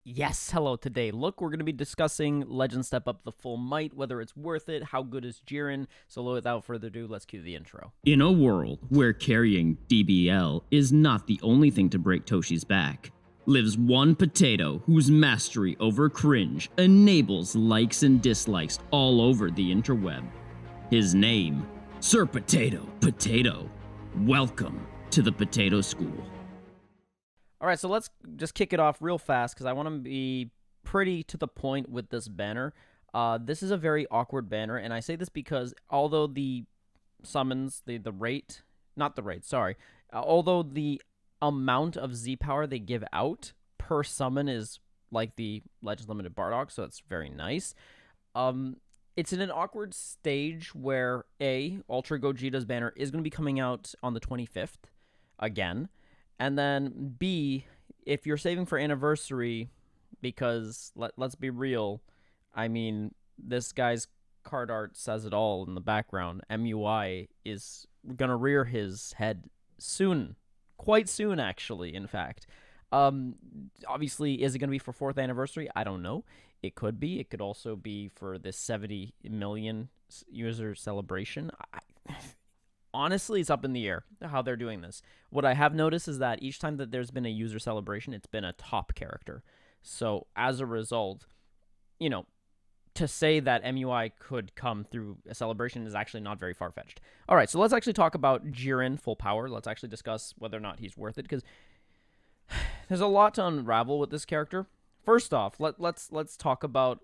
Yes, hello today. Look, we're going to be discussing Legend Step Up the Full Might, whether it's worth it, how good is Jiren. So without further ado, let's cue the intro. In a world where carrying DBL is not the only thing to break Toshi's back, lives one potato whose mastery over cringe enables likes and dislikes all over the interweb. His name, Sir Potato Potato. Welcome to the Potato School. All right, so let's just kick it off real fast because I want to be pretty to the point with this banner. This is a very awkward banner, and I say this because although the summons, the rate, not the rate, sorry, although the amount of Z power they give out per summon is like the Legends Limited Bardock, so that's very nice. It's in an awkward stage where Ultra Gogeta's banner is going to be coming out on the 25th again. And then B, if you're saving for anniversary, because let's be real, I mean, this guy's card art says it all in the background. MUI is going to rear his head soon. Quite soon, actually, in fact. Obviously, is it going to be for 4th anniversary? I don't know. It could be. It could also be for this 70 million user celebration. Honestly, it's up in the air how they're doing this. What I have noticed is that each time that there's been a user celebration, it's been a top character. So as a result, to say that MUI could come through a celebration is actually not very far-fetched. All right, so let's actually talk about Jiren full power. Let's actually discuss whether or not he's worth it, because there's a lot to unravel with this character. First off, let's talk about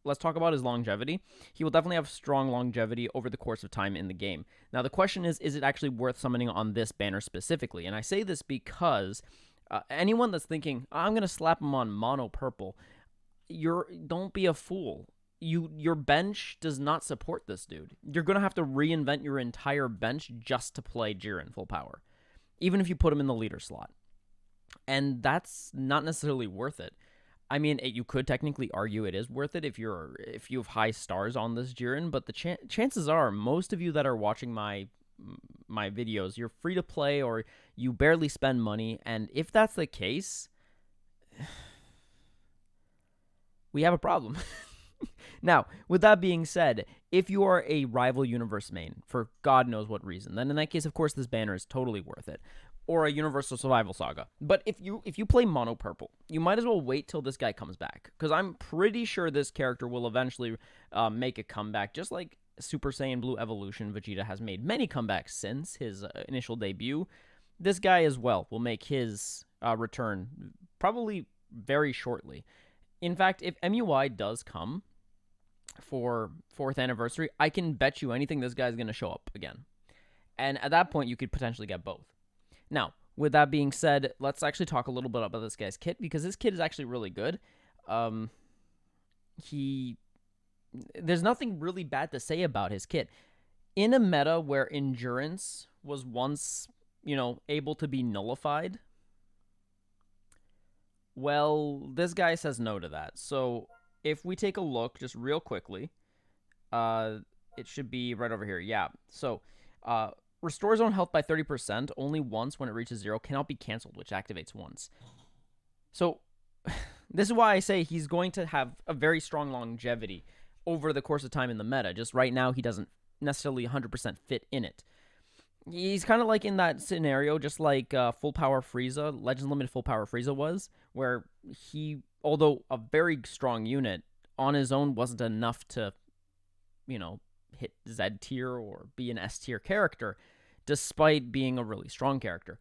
his longevity. He will definitely have strong longevity over the course of time in the game. Now, the question is it actually worth summoning on this banner specifically? And I say this because anyone that's thinking, I'm going to slap him on mono purple, don't be a fool. Your bench does not support this dude. You're going to have to reinvent your entire bench just to play Jiren full power, even if you put him in the leader slot. And that's not necessarily worth it. I mean, you could technically argue it is worth it if you have high stars on this Jiren, but the chances are most of you that are watching my videos, you're free to play or you barely spend money, and if that's the case, we have a problem. Now, with that being said, if you are a rival universe main for God knows what reason, then in that case, of course, this banner is totally worth it. Or a Universal Survival Saga. But if you play Mono Purple, you might as well wait till this guy comes back, because I'm pretty sure this character will eventually make a comeback, just like Super Saiyan Blue Evolution Vegeta has made many comebacks since his initial debut. This guy as well will make his return probably very shortly. In fact, if MUI does come for 4th anniversary, I can bet you anything this guy's going to show up again. And at that point, you could potentially get both. Now, with that being said, let's actually talk a little bit about this guy's kit, because this kit is actually really good. There's nothing really bad to say about his kit. In a meta where endurance was once, able to be nullified, well, this guy says no to that. So if we take a look just real quickly, it should be right over here. Yeah. So, restores own health by 30% only once when it reaches 0, cannot be cancelled, which activates once. So, this is why I say he's going to have a very strong longevity over the course of time in the meta. Just right now, he doesn't necessarily 100% fit in it. He's kind of like in that scenario, just like Full Power Frieza, Legends Limited Full Power Frieza was, where he, although a very strong unit, on his own wasn't enough to, hit Z tier or be an S tier character, despite being a really strong character.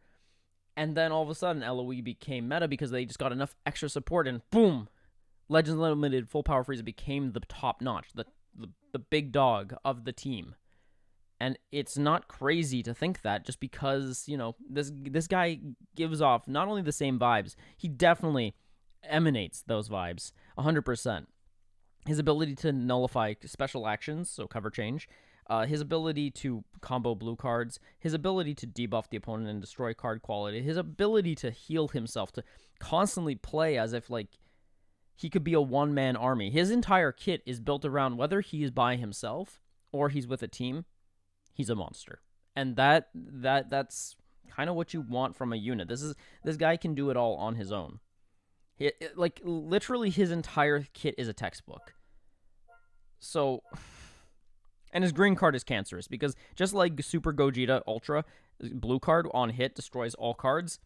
And then all of a sudden, LOE became meta because they just got enough extra support, and boom, Legends Limited Full Power Frieza became the top notch, the big dog of the team. And it's not crazy to think that, just because, this guy gives off not only the same vibes, he definitely emanates those vibes 100%. His ability to nullify special actions, so cover change, his ability to combo blue cards, his ability to debuff the opponent and destroy card quality, his ability to heal himself, to constantly play as if, he could be a one-man army. His entire kit is built around whether he is by himself or he's with a team, he's a monster. And that's kind of what you want from a unit. This guy can do it all on his own. Like, literally his entire kit is a textbook. So, and his green card is cancerous because just like Super Gogeta Ultra, blue card on hit destroys all cards.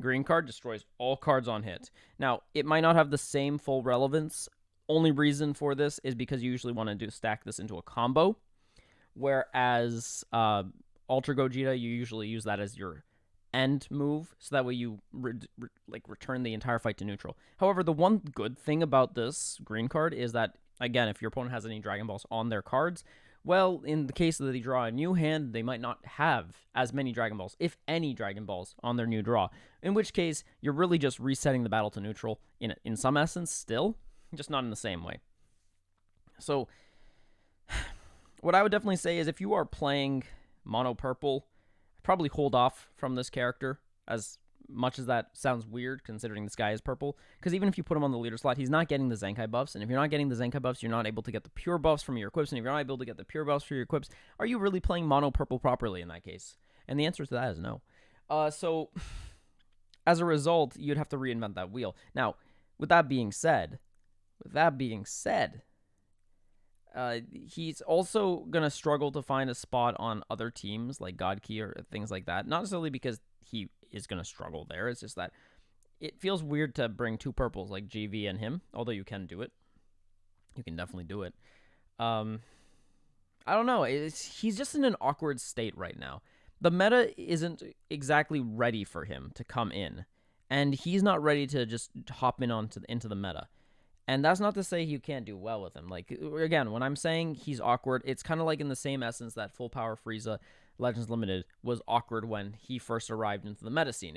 Green card destroys all cards on hit. Now, it might not have the same full relevance. Only reason for this is because you usually want to stack this into a combo. Whereas Ultra Gogeta, you usually use that as your end move, so that way you return the entire fight to neutral. However, the one good thing about this green card is that, again, if your opponent has any Dragon Balls on their cards, well, in the case that they draw a new hand, they might not have as many Dragon Balls, if any Dragon Balls, on their new draw. In which case, you're really just resetting the battle to neutral in some essence still, just not in the same way. So, what I would definitely say is if you are playing mono purple, probably hold off from this character, as much as that sounds weird considering this guy is purple, because even if you put him on the leader slot, he's not getting the Zenkai buffs, and if you're not getting the Zenkai buffs, you're not able to get the pure buffs from your equips, and if you're not able to get the pure buffs for your equips, are you really playing mono purple properly in that case? And the answer to that is no. So, as a result, you'd have to reinvent that wheel. Now, with that being said, he's also going to struggle to find a spot on other teams like God Key or things like that. Not necessarily because he is going to struggle there. It's just that it feels weird to bring two purples like GV and him, although you can do it. You can definitely do it. I don't know. He's just in an awkward state right now. The meta isn't exactly ready for him to come in, and he's not ready to just hop in into the meta. And that's not to say you can't do well with him. Like, again, when I'm saying he's awkward, it's kind of like in the same essence that Full Power Frieza Legends Limited was awkward when he first arrived into the meta scene.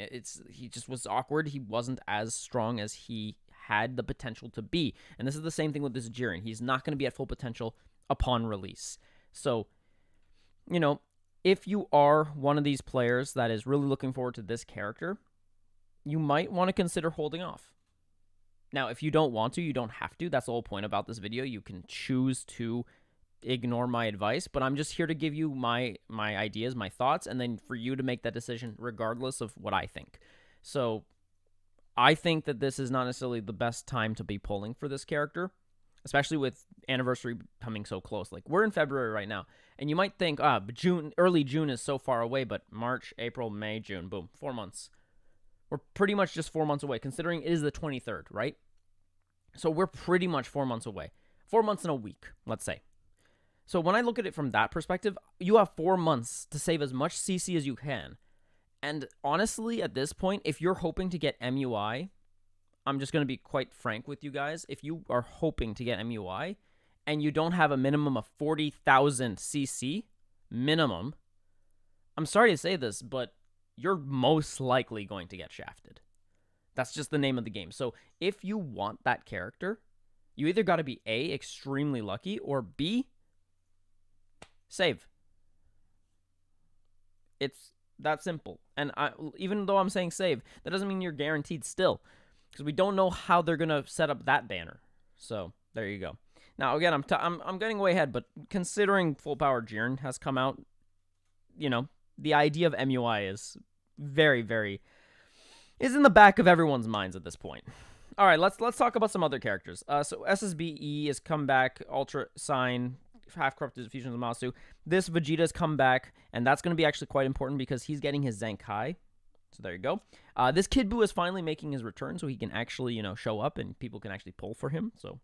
He just was awkward. He wasn't as strong as he had the potential to be. And this is the same thing with this Jiren. He's not going to be at full potential upon release. So, if you are one of these players that is really looking forward to this character, you might want to consider holding off. Now, if you don't want to, you don't have to. That's the whole point about this video. You can choose to ignore my advice, but I'm just here to give you my ideas, my thoughts, and then for you to make that decision regardless of what I think. So, I think that this is not necessarily the best time to be pulling for this character, especially with anniversary coming so close. Like, we're in February right now, and you might think, early June is so far away, but March, April, May, June, boom, 4 months. We're pretty much just 4 months away, considering it is the 23rd, right? So we're pretty much 4 months away. 4 months in a week, let's say. So when I look at it from that perspective, you have 4 months to save as much CC as you can. And honestly, at this point, if you're hoping to get MUI, I'm just going to be quite frank with you guys. If you are hoping to get MUI, and you don't have a minimum of 40,000 CC, minimum, I'm sorry to say this, but you're most likely going to get shafted. That's just the name of the game. So if you want that character, you either got to be A, extremely lucky, or B, save. It's that simple. And even though I'm saying save, that doesn't mean you're guaranteed still, because we don't know how they're going to set up that banner. So there you go. Now, again, I'm getting way ahead, but considering Full Power Jiren has come out, the idea of MUI is very, very, is in the back of everyone's minds at this point. All right, let's talk about some other characters. So SSBE has come back, Ultra Sign, Half Corrupted Fusions of Masu. This Vegeta's come back, and that's going to be actually quite important because he's getting his Zenkai. So there you go. This Kid Buu is finally making his return, so he can actually, show up and people can actually pull for him. So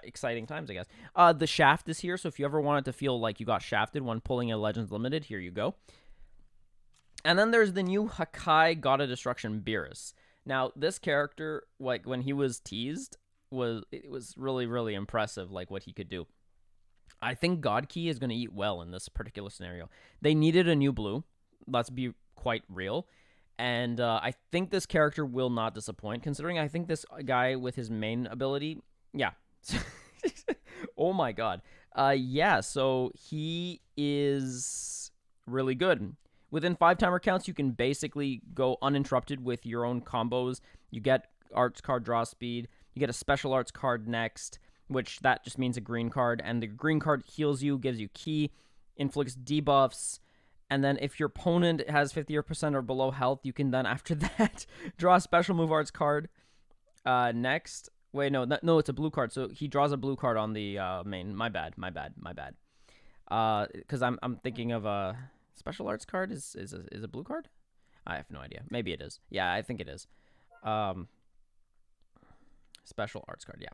exciting times, I guess. The Shaft is here, so if you ever wanted to feel like you got shafted when pulling a Legends Limited, here you go. And then there's the new Hakai God of Destruction Beerus. Now, this character, like when he was teased, it was really, really impressive, like what he could do. I think God Key is going to eat well in this particular scenario. They needed a new blue. Let's be quite real. And I think this character will not disappoint, considering I think this guy with his main ability, yeah. Oh my god. So he is really good. Within 5 timer counts, you can basically go uninterrupted with your own combos. You get arts card draw speed. You get a special arts card next, which that just means a green card. And the green card heals you, gives you key, inflicts debuffs. And then if your opponent has 50% or below health, you can then, after that, draw a special move arts card. Next, wait, no, it's a blue card. So he draws a blue card on the main. My bad. Because I'm thinking of a special arts card. Is a blue card? I have no idea. Maybe it is. Yeah, I think it is. Um, special arts card. Yeah.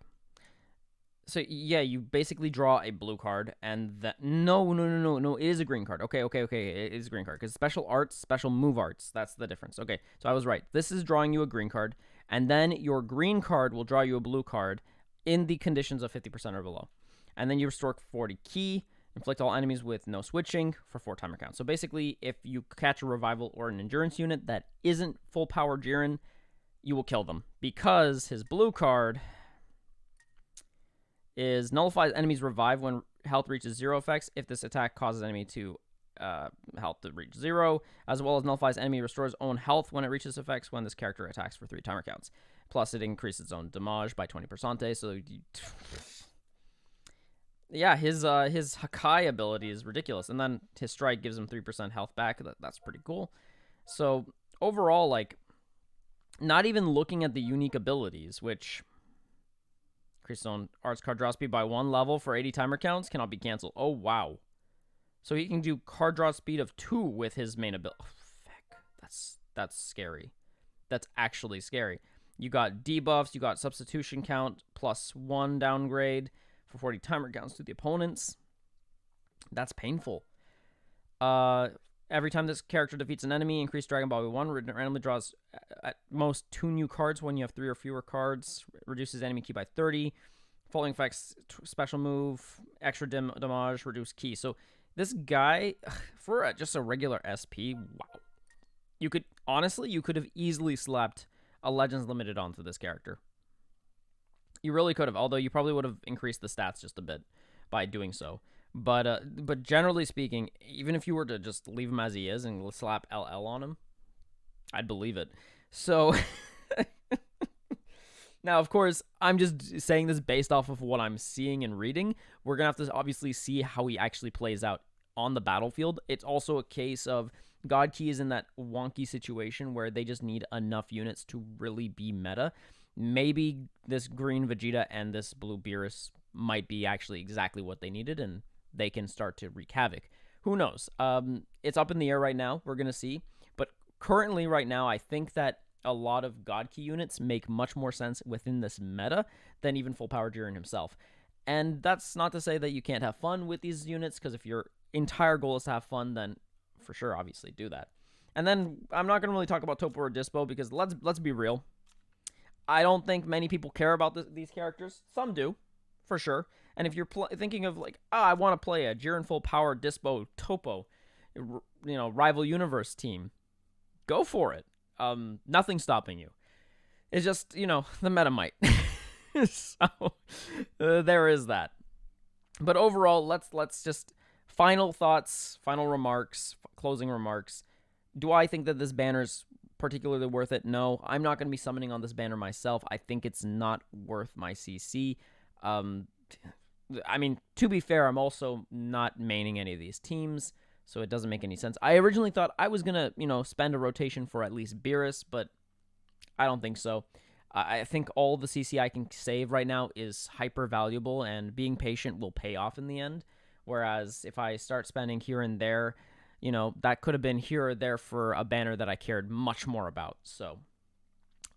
So yeah, you basically draw a blue card, and that no, it is a green card. Okay, it is a green card because special arts, special move arts. That's the difference. Okay, so I was right. This is drawing you a green card, and then your green card will draw you a blue card in the conditions of 50% or below, and then you restore 40 key. Inflict all enemies with no switching for 4 timer count. So basically, if you catch a revival or an endurance unit that isn't full power Jiren, you will kill them because his blue card is nullifies enemies revive when health reaches 0 effects if this attack causes enemy to health to reach 0, as well as nullifies enemy restores own health when it reaches effects when this character attacks for 3 timer counts. Plus, it increases its own damage by 20%. So, yeah, his Hakai ability is ridiculous, and then his strike gives him 3% health back. That's pretty cool. So overall, like, not even looking at the unique abilities, which increases own arts card draw speed by 1 level for 80 timer counts, cannot be canceled. Oh, wow. So he can do card draw speed of 2 with his main ability. Oh, fuck. That's scary. That's actually scary. You got debuffs, you got substitution count plus 1 downgrade for 40 timer counts to the opponents. That's painful. Every time this character defeats an enemy, increase Dragon Ball by 1, randomly draws at most 2 new cards when you have 3 or fewer cards, reduces enemy key by 30. Following effects, special move, extra damage, reduce key. So this guy, for just a regular SP, wow. You could have easily slapped a Legends Limited onto this character. You really could have, although you probably would have increased the stats just a bit by doing so. But generally speaking, even if you were to just leave him as he is and slap LL on him, I'd believe it. So now, of course, I'm just saying this based off of what I'm seeing and reading. We're gonna have to obviously see how he actually plays out on the battlefield. It's also a case of God Key is in that wonky situation where they just need enough units to really be meta. Maybe this green Vegeta and this blue Beerus might be actually exactly what they needed, and they can start to wreak havoc. Who knows? It's up in the air right now. We're going to see. But currently, right now, I think that a lot of God Key units make much more sense within this meta than even full power Jiren himself. And that's not to say that you can't have fun with these units, because if your entire goal is to have fun, then for sure, obviously, do that. And then I'm not going to really talk about Topo or Dispo, because let's be real. I don't think many people care about these characters. Some do, for sure. And if you're thinking of like, I want to play a Jiren full power Dispo Topo, rival universe team, go for it. Nothing's stopping you. It's just the meta might. So there is that. But overall, let's just final thoughts, final remarks, closing remarks. Do I think that this banner's particularly worth it? No, I'm not going to be summoning on this banner myself. I think it's not worth my CC. I mean, to be fair, I'm also not maining any of these teams, so it doesn't make any sense. I originally thought I was going to, spend a rotation for at least Beerus, but I don't think so. I think all the CC I can save right now is hyper valuable, and being patient will pay off in the end. Whereas if I start spending here and there, that could have been here or there for a banner that I cared much more about. So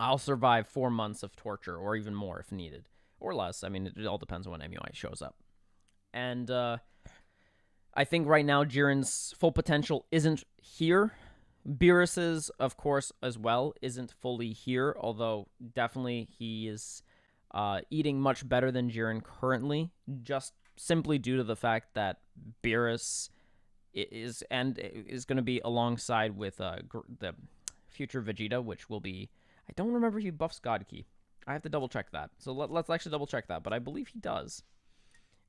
I'll survive 4 months of torture, or even more if needed. Or less. I mean, it all depends on when MUI shows up. And I think right now Jiren's full potential isn't here. Beerus's, of course, as well, isn't fully here, although definitely he is eating much better than Jiren currently, just simply due to the fact that Beerus is going to be alongside with the future Vegeta, which will be... I don't remember if he buffs God Key. I have to double check that. So let's actually double check that, but I believe he does.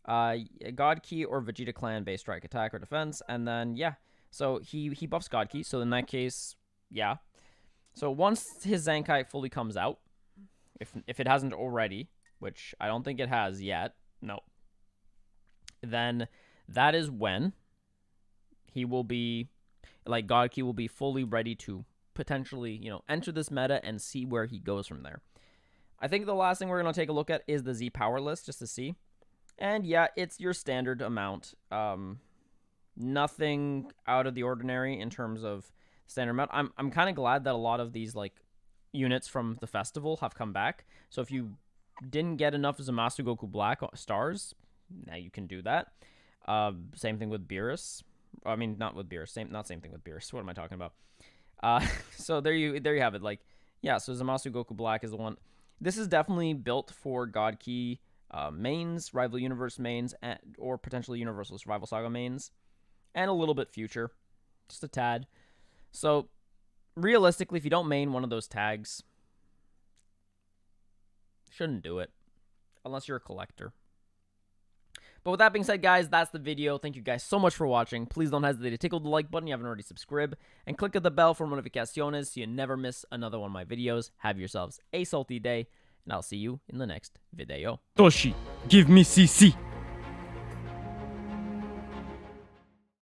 God Key or Vegeta Clan base strike attack or defense, and then yeah, so he buffs God Key. So in that case, yeah. So once his Zankai fully comes out, if it hasn't already, which I don't think it has yet, no, then that is when he will be, like, God Key will be fully ready to potentially enter this meta and see where he goes from there. I think the last thing we're going to take a look at is the Z power list, just to see. And yeah, it's your standard amount. Nothing out of the ordinary in terms of standard amount. I'm kind of glad that a lot of these like units from the festival have come back. So if you didn't get enough Zamasu Goku Black stars, now you can do that. Same thing with Beerus. I mean, not with Beerus. Same thing with Beerus. What am I talking about? So there you have it. Like, yeah. So Zamasu Goku Black is the one. This is definitely built for God Key mains, Rival Universe mains, or potentially Universal Survival Saga mains, and a little bit future, just a tad. So realistically, if you don't main one of those tags, shouldn't do it unless you're a collector. But with that being said, guys, that's the video. Thank you guys so much for watching. Please don't hesitate to tickle the like button if you haven't already subscribed, and click at the bell for notificaciones so you never miss another one of my videos. Have yourselves a salty day, and I'll see you in the next video. Toshi, give me CC.